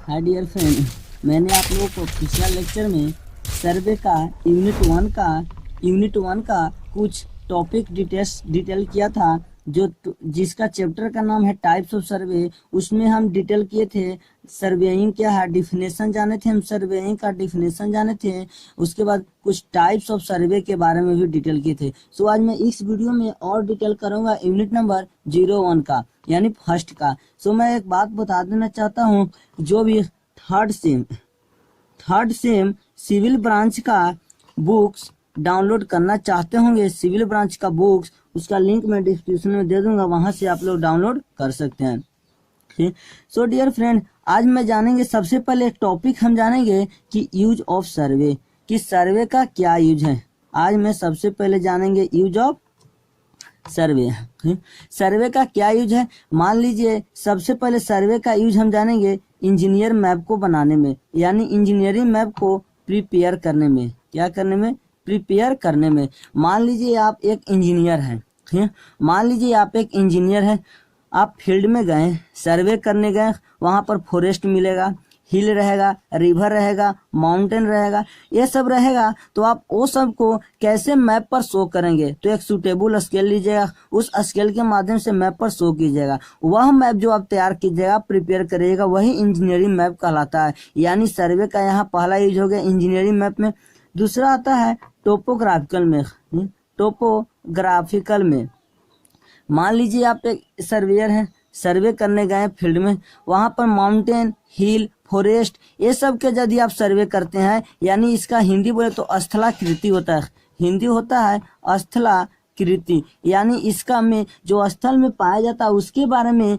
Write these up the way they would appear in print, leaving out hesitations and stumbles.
Hi dear friend, मैंने आप लोगों को पिछला लेक्चर में सर्वे का यूनिट वन का कुछ टॉपिक डिटेल किया था। जिसका चैप्टर का नाम है टाइप्स ऑफ सर्वे। उसमें हम डिटेल किए थे सर्वेइंग क्या है, डिफिनेशन जाने थे, हम सर्वेइंग का डिफिनेशन जाने थे। उसके बाद कुछ टाइप्स ऑफ सर्वे के बारे में भी डिटेल किए थे। सो आज मैं इस वीडियो में और डिटेल करूंगा यूनिट नंबर 01 का, यानी फर्स्ट का। सो मैं एक बात बता देना चाहता हूँ, जो भी थर्ड सेम सिविल ब्रांच का बुक्स डाउनलोड करना चाहते होंगे, सिविल ब्रांच का बुक्स, उसका लिंक मैं डिस्क्रिप्शन में दे दूंगा, वहां से आप लोग डाउनलोड कर सकते हैं। ठीक। सो डियर फ्रेंड, आज मैं जानेंगे सबसे पहले एक टॉपिक हम जानेंगे कि यूज ऑफ सर्वे, कि सर्वे का क्या यूज है। आज मैं सबसे पहले जानेंगे यूज ऑफ सर्वे। सर्वे का क्या यूज है, मान लीजिए सबसे पहले सर्वे का यूज हम जानेंगे इंजीनियर मैप को बनाने में, यानी इंजीनियरिंग मैप को प्रिपेयर करने में। क्या करने में? प्रिपेयर करने में। मान लीजिए आप एक इंजीनियर हैं, ठीक। मान लीजिए आप एक इंजीनियर हैं, आप फील्ड में गए, सर्वे करने गए, वहां पर फॉरेस्ट मिलेगा, हिल रहेगा, रिवर रहेगा, माउंटेन रहेगा, ये सब रहेगा। तो आप वो सब को कैसे मैप पर शो करेंगे? तो एक सूटेबल स्केल लीजिएगा, उस स्केल के माध्यम से मैप पर शो कीजिएगा। वह मैप जो आप तैयार कीजिएगा, प्रिपेयर करिएगा, वही इंजीनियरिंग मैप कहलाता है। यानी सर्वे का यहाँ पहला यूज हो गया इंजीनियरिंग मैप में। दूसरा आता है टोपोग्राफिकल में। टोपोग्राफिकल में मान लीजिए आप एक सर्वेयर हैं, सर्वे करने गए फील्ड में, वहां पर माउंटेन, हिल, फॉरेस्ट, ये सब के यदि आप सर्वे करते हैं, यानी इसका हिंदी बोले तो स्थलाकृति होता है। हिंदी होता है स्थलाकृति, यानी इसका में जो स्थल में पाया जाता है उसके बारे में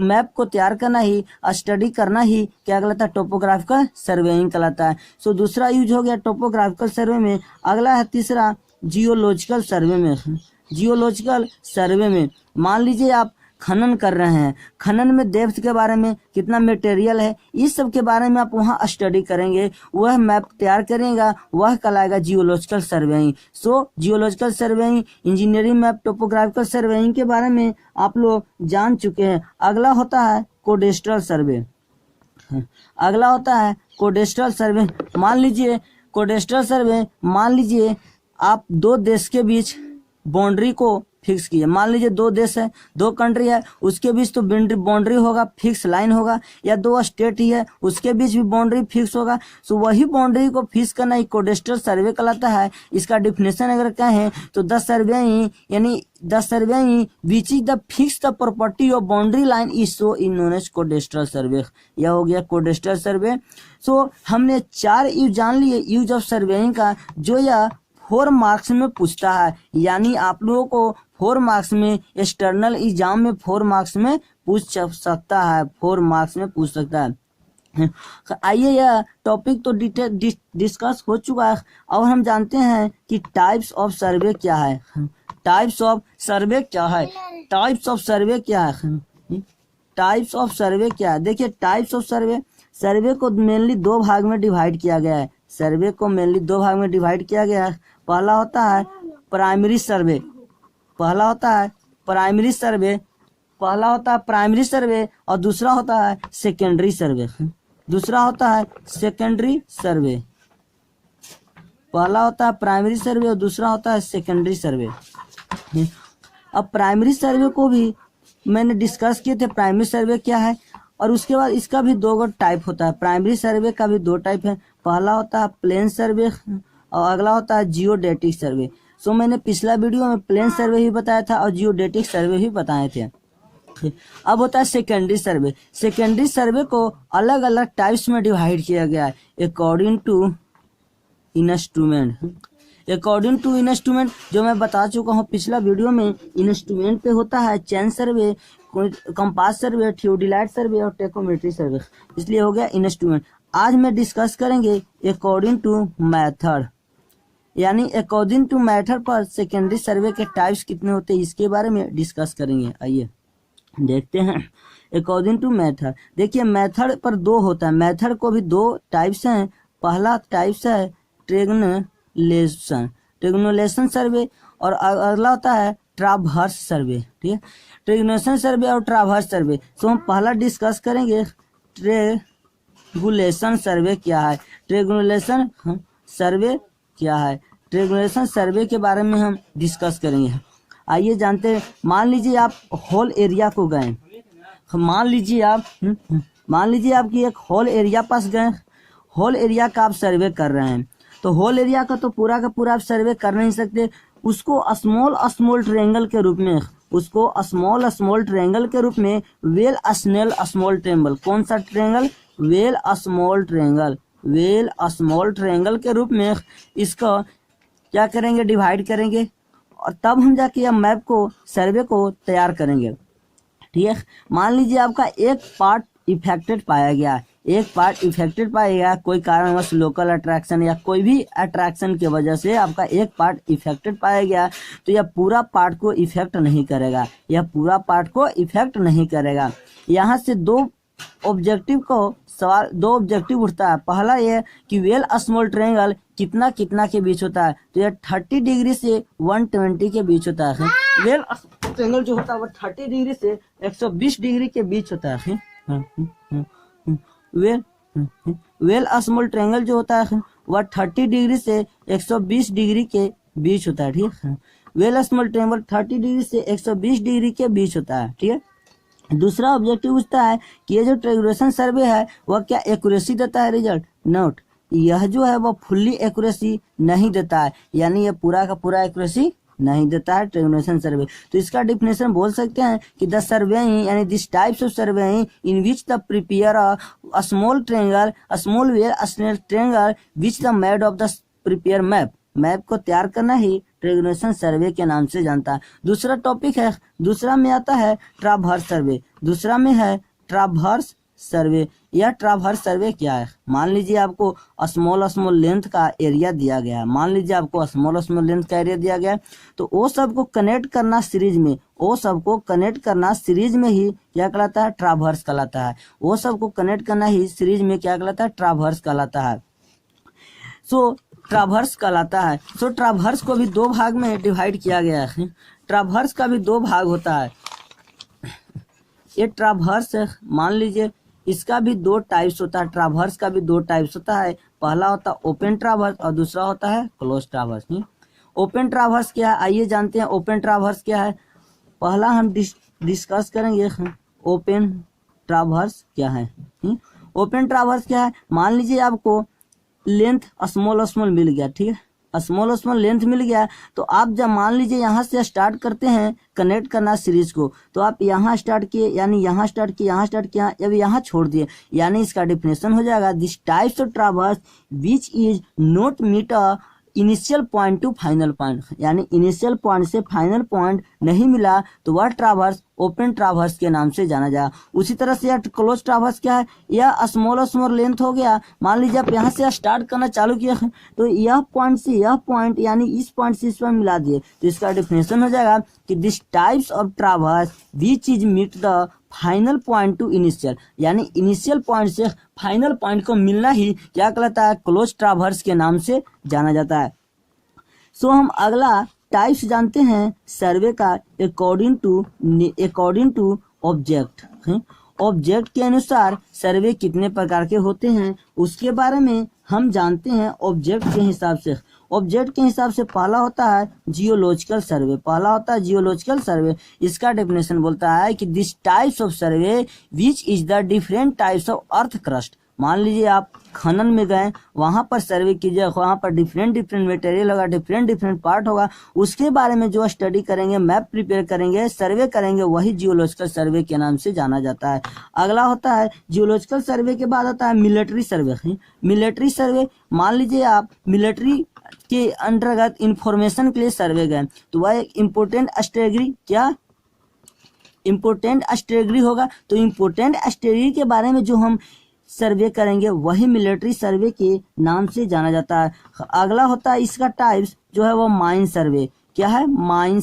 मैप को तैयार करना ही, स्टडी करना ही क्या कहलाता है? टोपोग्राफिकल सर्वेइंग कहलाता है। सो दूसरा यूज हो गया टोपोग्राफिकल सर्वे में। अगला है तीसरा जियोलॉजिकल सर्वे में। जियोलॉजिकल सर्वे में मान लीजिए आप खनन कर रहे हैं, खनन में डेप्थ के बारे में, कितना मटेरियल है, इस सब के बारे में आप वहाँ स्टडी करेंगे, वह मैप तैयार करेगा, वह कहलाएगा geological surveying. So geological surveying, engineering map, topographical surveying के बारे में आप लोग जान चुके हैं। अगला होता है कोडेस्ट्रल सर्वे। अगला होता है कोडेस्ट्रल सर्वे। मान लीजिए कोडेस्ट्रल सर्वे, मान लीजिए आप दो देश के बीच बाउंड्री को फिक्स किया। मान लीजिए दो देश है, दो कंट्री है, उसके बीच तो बाउंड्री होगा, फिक्स लाइन होगा, या दो स्टेट ही है, उसके बीच भी बाउंड्री फिक्स होगा। सो वही बाउंड्री को फिक्स करना ही कोडेस्ट्रल सर्वे कहलाता है। इसका डिफिनेशन अगर कहें तो the survey which is the fix the property of boundary line is so in known as cadastral survey. यह हो गया कोडेस्ट्रल सर्वे। सो हमने 4 यूज जान लिए यूज ऑफ सर्वेइंग का, जो यह 4 मार्क्स में पूछता है। यानी आप लोगों को 4 मार्क्स में, एक्सटर्नल एग्जाम में 4 मार्क्स में पूछ सकता है, 4 मार्क्स में पूछ सकता है। आइए, यह टॉपिक तो डिस्कस हो चुका है। अब हम जानते हैं कि टाइप्स ऑफ सर्वे क्या है। टाइप्स ऑफ सर्वे क्या है? टाइप्स ऑफ सर्वे क्या है? टाइप्स ऑफ सर्वे क्या है? देखिए, टाइप्स ऑफ सर्वे को मेनली 2 भाग में डिवाइड किया गया है। सर्वे को मेनली 2 भाग में डिवाइड किया गया है। पहला होता है प्राइमरी सर्वे, और दूसरा होता है सेकेंडरी सर्वे। पहला होता है प्राइमरी सर्वे और दूसरा होता है सेकेंडरी सर्वे। अब प्राइमरी सर्वे को भी मैंने डिस्कस किए थे, प्राइमरी सर्वे क्या है, और उसके बाद इसका भी 2 टाइप होता है। प्राइमरी सर्वे का भी 2 टाइप है। पहला होता है प्लेन सर्वे और अगला होता है जियोडेटिक सर्वे। सो मैंने पिछला वीडियो में प्लेन सर्वे ही बताया था और जियोडेटिक सर्वे भी बताए थे। अब होता है सेकेंडरी सर्वे। सेकेंडरी सर्वे को अलग अलग टाइप्स में डिवाइड किया गया है अकॉर्डिंग टू इंस्ट्रूमेंट, जो मैं बता चुका हूँ पिछला वीडियो में। इंस्ट्रूमेंट पे होता है चेन सर्वे, कंपास सर्वे, थियोडिलाइट सर्वे और टेकोमेट्री सर्वे, इसलिए हो गया इंस्ट्रूमेंट। आज मैं डिस्कस करेंगे अकॉर्डिंग टू मेथड, यानी अकॉर्डिंग टू मेथड पर सेकेंडरी सर्वे के टाइप्स कितने होते हैं, इसके बारे में डिस्कस करेंगे। आइए देखते हैं अकॉर्डिंग टू मेथड। देखिए, मेथड पर 2 होता है। मेथड को भी 2 टाइप्स हैं। पहला टाइप्स है ट्रेगुलेशन सर्वे और अगला होता है ट्रावर्स सर्वे। ठीक है, ट्रेगुलेशन सर्वे और ट्रावर्स सर्वे। तो हम पहला डिस्कस करेंगे ट्रिंगुलेशन सर्वे क्या है? ट्रिंगुलेशन सर्वे क्या है? ट्रिंगुलेशन सर्वे के बारे में हम डिस्कस करेंगे। आइए जानते हैं। मान लीजिए आप होल एरिया को गए, मान लीजिए आप कि एक होल एरिया पास गए, होल एरिया का आप सर्वे कर रहे हैं। तो होल एरिया का तो पूरा का पूरा आप सर्वे कर नहीं सकते, उसको स्मॉल ट्रायंगल के रूप में, उसको स्मॉल ट्रायंगल के रूप में वेल स्मॉल ट्रायंगल, कौन सा ट्रायंगल? वेल स्मॉल ट्रायंगल के रूप में इसका क्या करेंगे? डिवाइड करेंगे, और तब हम जाके यह मैप को, सर्वे को तैयार करेंगे। ठीक है, मान लीजिए आपका एक पार्ट इफेक्टेड पाया गया, कोई कारणवश लोकल अट्रैक्शन या कोई भी अट्रैक्शन की वजह से आपका एक पार्ट इफेक्टेड पाया गया, तो यह पूरा पार्ट को इफेक्ट नहीं करेगा, यहाँ से दो ऑब्जेक्टिव उठता है। पहला ये कि वेल स्मॉल ट्रायंगल कितना के बीच होता है, तो यह 30 डिग्री से 120 के बीच होता है। वेल ट्रायंगल जो होता है वो 30 डिग्री से 120 डिग्री के बीच होता है। वेल स्मॉल ट्रायंगल जो होता है वह 30 डिग्री से 120 डिग्री के बीच होता है। ठीक है, वेल स्मॉल ट्रायंगल 30 डिग्री से 120 डिग्री के बीच होता है। ठीक है, दूसरा ऑब्जेक्टिव पूछता है कि ये जो ट्रिंगुलेशन सर्वे है वह क्या एक्यूरेसी देता है? रिजल्ट नोट, यह जो है वह फुल्ली एक्यूरेसी नहीं देता है, यानी यह पूरा का पूरा एक्यूरेसी नहीं देता है ट्रिंगुलेशन सर्वे। तो इसका डिफिनेशन बोल सकते हैं कि द सर्वे यानी this types of survey in which the prepare a small triangle, small well triangle which the made of the prepare map को तैयार करना ही ट्रिंगुलेशन सर्वे के नाम से जानता है। दूसरा टॉपिक है, दूसरा में आता है ट्रावर्स सर्वे। यह ट्रावर्स सर्वे क्या है? मान लीजिए आपको स्मॉल लेंथ का एरिया दिया गया है, तो वो सबको कनेक्ट करना सीरीज में, ही क्या कहलाता है? ट्रावर्स कहलाता है। सो ट्रावर्स को भी दो भाग में डिवाइड किया गया है। ट्रावर्स का भी दो भाग होता है। ये ट्रावर्स मान लीजिए इसका भी दो टाइप्स होता है, ट्रावर्स का भी दो टाइप्स होता है। पहला होता है ओपन ट्रावर्स और दूसरा होता है क्लोज ट्रावर्स। ओपन ट्रावर्स क्या है? आइए जानते हैं ओपन ट्रावर्स क्या है। पहला हम डिस्कस करेंगे ओपन ट्रावर्स क्या है। ओपन ट्रावर्स क्या है? मान लीजिए आपको लेंथ स्मॉल मिल गया, ठीक है, स्मॉल लेंथ मिल गया, तो आप जब मान लीजिए यहाँ से स्टार्ट करते हैं कनेक्ट करना सीरीज को, तो आप यहाँ स्टार्ट किए, यानी यहाँ स्टार्ट किया, अब यहाँ छोड़ दिए, यानी इसका डिफिनेशन हो जाएगा this types of traverse which is not meet a initial point to final point, यानी इनिशियल पॉइंट से फाइनल पॉइंट नहीं मिला तो वह ट्रावर्स ओपन ट्रावर्स के नाम से जाना जाए। उसी तरह से यह क्लोज ट्रावर्स क्या है? यह स्मॉल लेंथ हो गया। मान लीजिए आप यहाँ से स्टार्ट करना चालू किया तो यह पॉइंट से यह पॉइंट, यानी इस पॉइंट से इस पॉइंट मिला दिए, तो इसका डिफिनेशन हो जाएगा कि this types of traverse which is meet the final point to initial, यानी इनिशियल पॉइंट से फाइनल पॉइंट को मिलना ही क्या कहलाता है? क्लोज ट्रावर्स के नाम से जाना जाता है। सो हम अगला टाइप्स जानते हैं सर्वे का अकॉर्डिंग टू ऑब्जेक्ट के अनुसार सर्वे कितने प्रकार के होते हैं उसके बारे में हम जानते हैं। ऑब्जेक्ट के हिसाब से पहला होता है जियोलॉजिकल सर्वे। इसका डेफिनेशन बोलता है कि this types of survey which is the different types of earth crust. मान लीजिए आप खनन में गए, वहां पर सर्वे कीजिए, वहां पर डिफरेंट मटेरियल होगा, डिफरेंट पार्ट होगा, उसके बारे में जो स्टडी करेंगे, मैप प्रिपेयर करेंगे, सर्वे करेंगे, वही जियोलॉजिकल सर्वे के नाम से जाना जाता है। अगला होता है जियोलॉजिकल सर्वे के बाद आता है मिलिट्री सर्वे। मान लीजिए आप मिलिट्री के अंतर्गत इंफॉर्मेशन के लिए सर्वे गए, तो वह एक इम्पोर्टेंट स्ट्रेटजी होगा। तो इम्पोर्टेंट स्ट्रेटजी के बारे में जो हम सर्वे करेंगे वही मिलिट्री सर्वे के नाम से जाना जाता है। अगला होता है इसका टाइप्स जो है वो माइन सर्वे। क्या है? माइन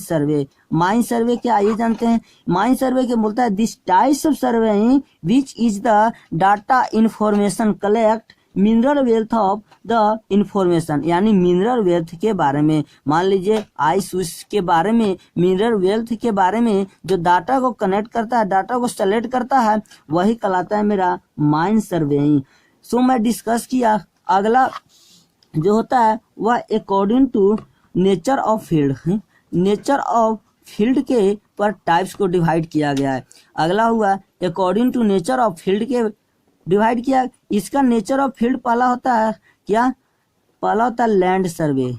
सर्वे क्या आइए जानते हैं। माइन सर्वे के बोलता है this types of survey which is the data information collect mineral wealth of the information, यानी मिनरल वेल्थ के बारे में, मान लीजिए आइस के बारे में, मिनरल वेल्थ के बारे में जो डाटा को कनेक्ट करता है, डाटा को सेलेक्ट करता है, वही कहलाता है मेरा माइन सर्वेइंग। सो मैं डिस्कस किया। अगला जो होता है वह according to nature of field, nature of field के पर टाइप्स को डिवाइड किया गया है। अगला हुआ according to nature of field के डिवाइड किया। इसका नेचर ऑफ फील्ड पहला होता है क्या, पहला होता है लैंड सर्वे,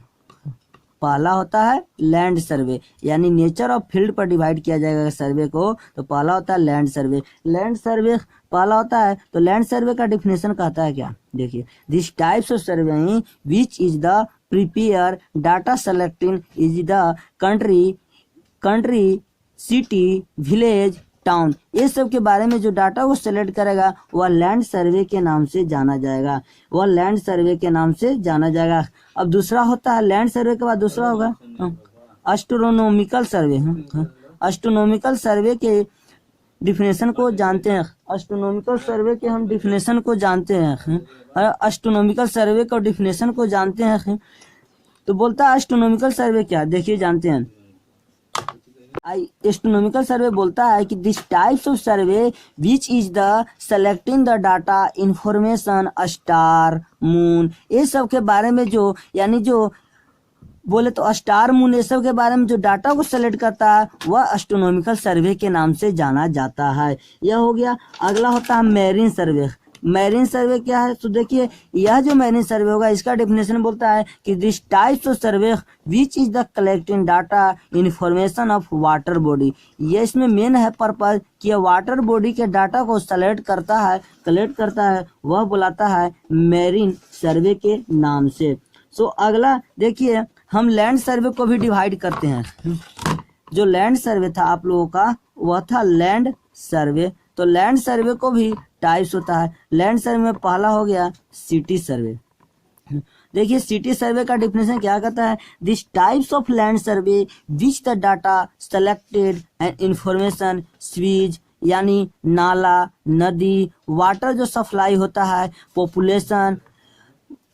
पहला होता है लैंड सर्वे, यानी नेचर ऑफ फील्ड पर डिवाइड किया जाएगा सर्वे को, तो पहला होता है लैंड सर्वे। लैंड सर्वे पहला होता है, तो लैंड सर्वे का डिफिनेशन कहता है क्या, देखिए, this types of surveying which is the prepare data selecting is the country city village town, ये सब के बारे में जो डाटा वो सेलेक्ट करेगा वह लैंड सर्वे के नाम से जाना जाएगा, वह लैंड सर्वे के नाम से जाना जाएगा। अब दूसरा होता है लैंड सर्वे के बाद दूसरा होगा एस्ट्रोनॉमिकल सर्वे। एस्ट्रोनॉमिकल सर्वे के डिफिनेशन को जानते हैं, एस्ट्रोनॉमिकल सर्वे के हम डिफिनेशन को जानते हैं, एस्ट्रोनॉमिकल सर्वे का डिफिनेशन को जानते हैं। तो बोलता है एस्ट्रोनॉमिकल सर्वे क्या, देखिए जानते हैं। एस्ट्रोनॉमिकल सर्वे बोलता है कि this types of survey which is the selecting the data information star moon, ये सब के बारे में जो, यानी जो बोले तो स्टार मून ये सब के बारे में जो डाटा को सेलेक्ट करता है वह एस्ट्रोनॉमिकल सर्वे के नाम से जाना जाता है। यह हो गया। अगला होता है मैरीन सर्वे। मैरीन सर्वे क्या है, तो देखिए यह जो मैरीन सर्वे होगा इसका डेफिनेशन बोलता है कि this types of survey which is the collecting data information of water body, ये इसमें मेन है पर्पज कि यह वाटर बॉडी के डाटा को सेलेक्ट करता है, कलेक्ट करता है, वह बुलाता है मैरीन सर्वे के नाम से। सो अगला देखिए, हम लैंड सर्वे को भी डिवाइड करते हैं। जो लैंड सर्वे था आप लोगों का वह था लैंड सर्वे, तो लैंड सर्वे को भी टाइप्स होता है। लैंड सर्वे में पहला हो गया सिटी सर्वे। देखिए सिटी सर्वे का डिफिनेशन क्या कहता है, this types of land survey which the data selected and information स्वीज, यानी नाला, नदी, वाटर जो सप्लाई होता है, पॉपुलेशन,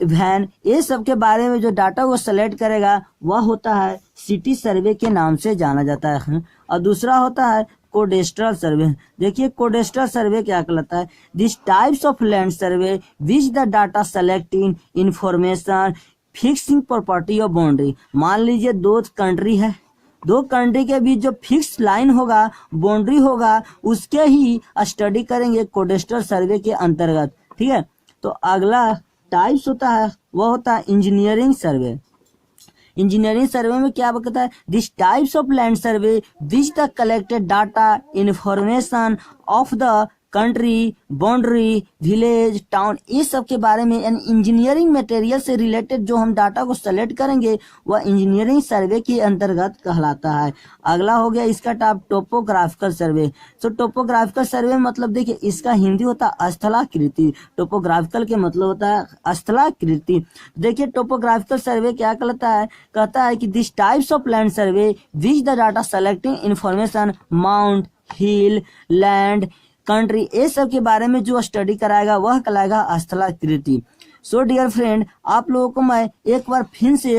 वैन, ये सब के बारे में जो डाटा वो सेलेक्ट करेगा वह होता है सिटी सर्वे के नाम से जाना जाता है। और दूसरा होता है कोडेस्ट्रल सर्वे। देखिए कोडेस्ट्रल सर्वे क्या कहलाता है, this types of land survey which the data selecting information fixing property of boundary. मान लीजिए दो कंट्री है, दो कंट्री के बीच जो फिक्स लाइन होगा, बाउंड्री होगा, उसके ही स्टडी करेंगे कोडेस्ट्रल सर्वे के अंतर्गत। ठीक है, तो अगला टाइप्स होता है वह होता है इंजीनियरिंग सर्वे। इंजीनियरिंग सर्वे में क्या कहता है, this types of land survey which the collected data information of the country, boundary, village, town, ये सब के बारे में, यानी इंजीनियरिंग मटेरियल से रिलेटेड जो हम डाटा को सेलेक्ट करेंगे वह इंजीनियरिंग सर्वे के अंतर्गत कहलाता है। अगला हो गया इसका टाइप टोपोग्राफिकल सर्वे। तो टोपोग्राफिकल सर्वे मतलब देखिए इसका हिंदी होता है स्थलाकृति, टोपोग्राफिकल के मतलब होता है स्थलाकृति। देखिए टोपोग्राफिकल सर्वे क्या कहता है कि this types of land survey which the data selecting information mount, hill, land, country, ये सब के बारे में जो स्टडी कराएगा वह कहलाएगा स्थलाकृति। सो डियर फ्रेंड, आप लोगों को मैं एक बार फिर से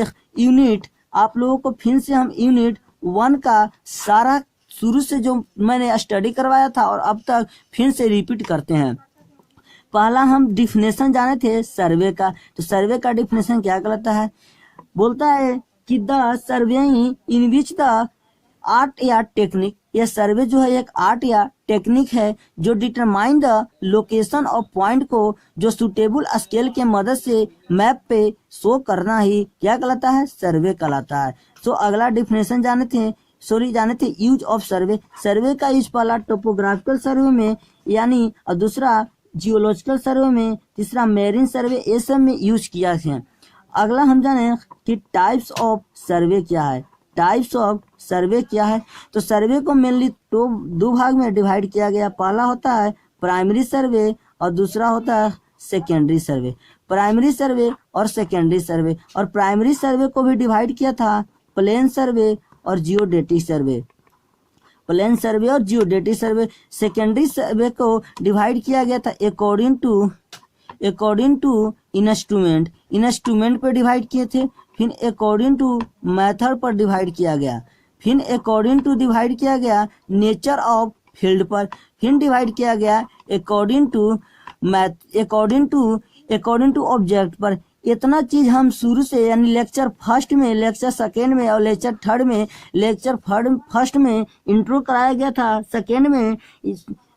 हम यूनिट 1 का सारा शुरू से जो मैंने स्टडी करवाया था और अब तक फिर से रिपीट करते हैं। पहला हम डिफिनेशन जाने थे सर्वे का, तो सर्वे का डिफिनेशन क्या कहलाता है, बोलता है कि the surveying in which the art या टेक्निक, यह सर्वे जो है एक आर्ट या टेक्निक है जो determine the location of point को जो सुटेबल स्केल के मदद से मैप पे शो करना ही क्या कहलाता है, सर्वे कहलाता है। सो अगला डिफिनेशन जाने थे यूज ऑफ सर्वे। सर्वे का यूज पहला टोपोग्राफिकल सर्वे में, यानी और दूसरा जियोलॉजिकल सर्वे में, तीसरा मैरीन सर्वे, ये सब में यूज किया है। अगला हम जाने कि टाइप्स ऑफ सर्वे क्या है। टाइप्स ऑफ सर्वे क्या है, तो सर्वे को मेनली दो भाग में डिवाइड किया गया। पहला होता है प्राइमरी सर्वे और दूसरा होता है सेकेंडरी सर्वे। प्राइमरी सर्वे और सेकेंडरी सर्वे, और प्राइमरी सर्वे को भी डिवाइड किया था प्लेन सर्वे और जियोडेटिक सर्वे, प्लेन सर्वे और जियोडेटिक सर्वे। सेकेंडरी सर्वे को डिवाइड किया गया था अकॉर्डिंग टू इंस्ट्रूमेंट पे डिवाइड किए थे, फिर अकॉर्डिंग टू मेथड पर डिवाइड किया गया, फिर अकॉर्डिंग टू डिवाइड किया गया नेचर ऑफ फील्ड पर, फिर डिवाइड किया गया according to math according to object पर इतना चीज हम शुरू से यानी लेक्चर फर्स्ट में, लेक्चर सेकेंड में और लेक्चर थर्ड में, लेक्चर फर्स्ट में इंट्रो कराया गया था, सेकेंड में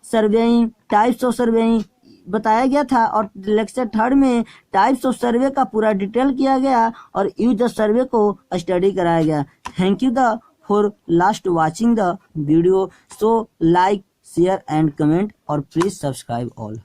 सर्वेइंग, टाइप्स ऑफ सर्वेइंग बताया गया था और लेक्चर थर्ड में टाइप्स ऑफ सर्वे का पूरा डिटेल किया गया और यूज द सर्वे को स्टडी कराया गया। Thank you the for last watching the video. So like, share and comment और प्लीज सब्सक्राइब ऑल।